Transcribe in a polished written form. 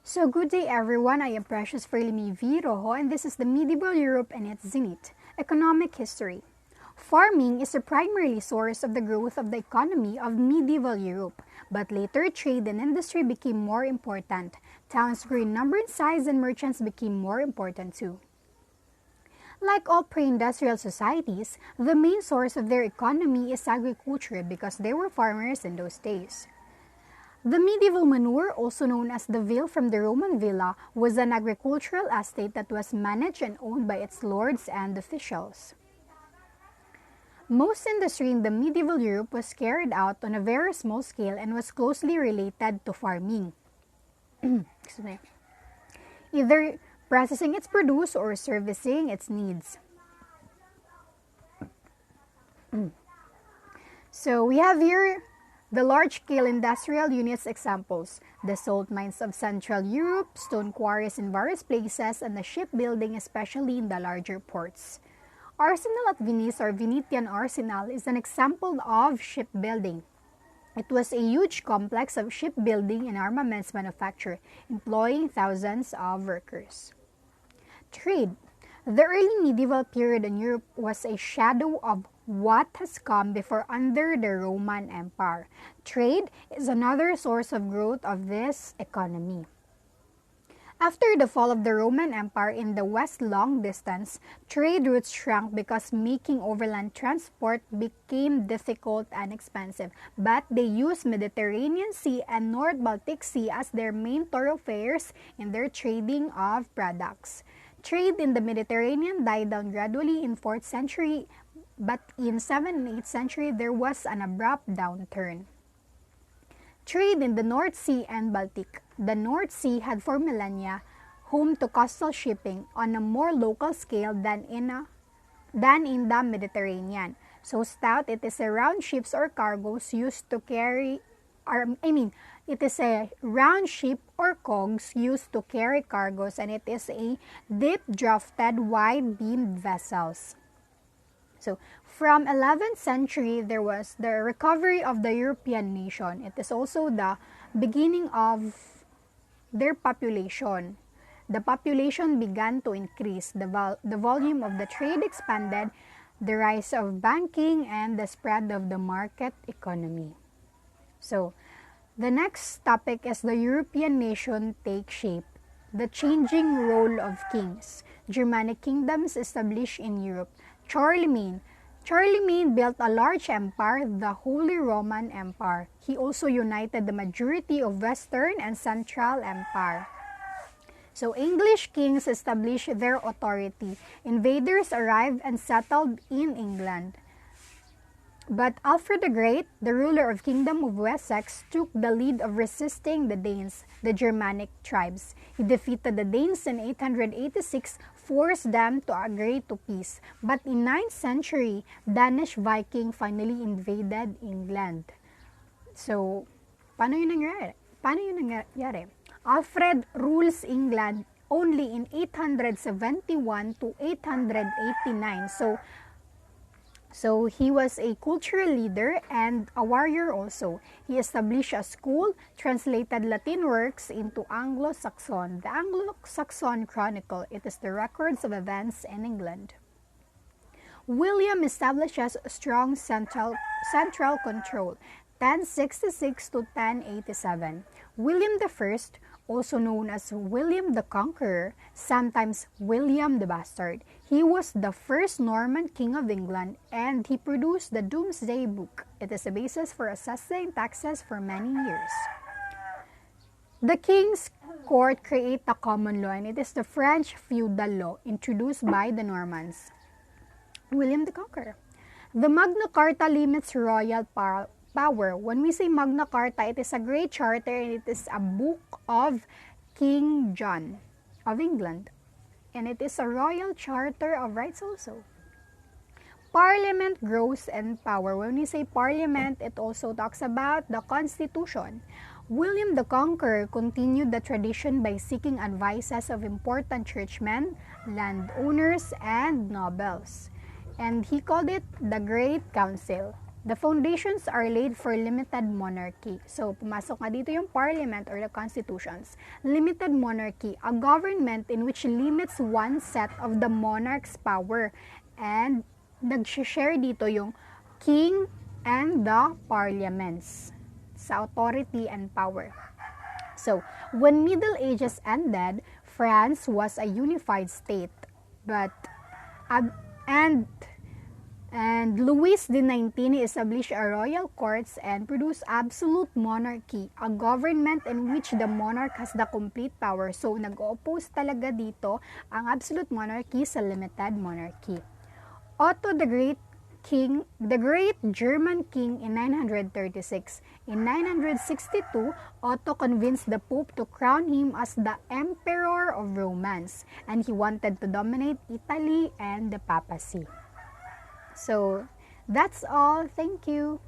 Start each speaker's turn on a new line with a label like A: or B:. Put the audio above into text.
A: So good day everyone, I am Precious Ferlimi V. Rojo and this is the Medieval Europe and its Zenith, Economic History. Farming is the primary source of the growth of the economy of medieval Europe, but later trade and industry became more important. Towns grew in number and size and merchants became more important too. Like all pre-industrial societies, the main source of their economy is agriculture because they were farmers in those days. The medieval manure, also known as the vale from the Roman villa, was an agricultural estate that was managed and owned by its lords and officials. Most industry in the medieval Europe was carried out on a very small scale and was closely related to farming. Either processing its produce or servicing its needs. So we have here the large-scale industrial units examples, the salt mines of Central Europe, stone quarries in various places, and the shipbuilding, especially in the larger ports. Arsenal at Venice or Venetian Arsenal is an example of shipbuilding. It was a huge complex of shipbuilding and armaments manufacture, employing thousands of workers. Trade. The early medieval period in Europe was a shadow of what has come before under the Roman Empire. Trade is another source of growth of this economy. After the fall of the Roman Empire in the West long distance, trade routes shrank because making overland transport became difficult and expensive, but they used Mediterranean Sea and North Baltic Sea as their main thoroughfares in their trading of products. Trade in the Mediterranean died down gradually in 4th century, but in 7th and 8th century there was an abrupt downturn. Trade in the North Sea and Baltic. The North Sea had for millennia home to coastal shipping on a more local scale than in the Mediterranean. So stout it is around ships or cargoes used to carry, it is a round ship or cogs used to carry cargoes, and it is a deep-drafted, wide-beamed vessels. So, from 11th century, there was the recovery of the European nation. It is also the beginning of their population. The population began to increase. The volume of the trade expanded, the rise of banking, and the spread of the market economy. So, the next topic is the European nation take shape. The changing role of kings. Germanic kingdoms established in Europe. Charlemagne built a large empire, the Holy Roman Empire. He also united the majority of Western and Central Empire. So English kings established their authority. Invaders arrived and settled in England. But Alfred the Great, the ruler of Kingdom of Wessex, took the lead of resisting the Danes, the Germanic tribes. He defeated the Danes in 886, forced them to agree to peace. But in 9th century, Danish Viking finally invaded England. So, paano yun nangyari? Alfred rules England only in 871 to 889. So he was a cultural leader and a warrior also. He established a school, translated Latin works into Anglo-Saxon. The Anglo-Saxon Chronicle, it is the records of events in England. William establishes strong central control, 1066 to 1087. William I, also known as William the Conqueror, sometimes William the Bastard. He was the first Norman king of England and he produced the Domesday Book. It is a basis for assessing taxes for many years. The King's Court created a common law, and it is the French feudal law introduced by the Normans. William the Conqueror. The Magna Carta limits royal power. When we say Magna Carta, it is a great charter and it is a book of King John of England. And it is a royal charter of rights also. Parliament grows in power. When we say parliament, it also talks about the Constitution. William the Conqueror continued the tradition by seeking advices of important churchmen, landowners, and nobles. And he called it the Great Council. The foundations are laid for limited monarchy. So, pumasok nga dito yung parliament or the constitutions. Limited monarchy, a government in which limits one set of the monarch's power. And nag-share dito yung king and the parliaments sa authority and power. So, when Middle Ages ended, France was a unified state. And Louis XIX established a royal courts and produced absolute monarchy, a government in which the monarch has the complete power. So, nag-oppose talaga dito ang absolute monarchy sa limited monarchy. Otto the Great German king in 936. In 962, Otto convinced the Pope to crown him as the Emperor of Romance, and he wanted to dominate Italy and the papacy. So, that's all. Thank you.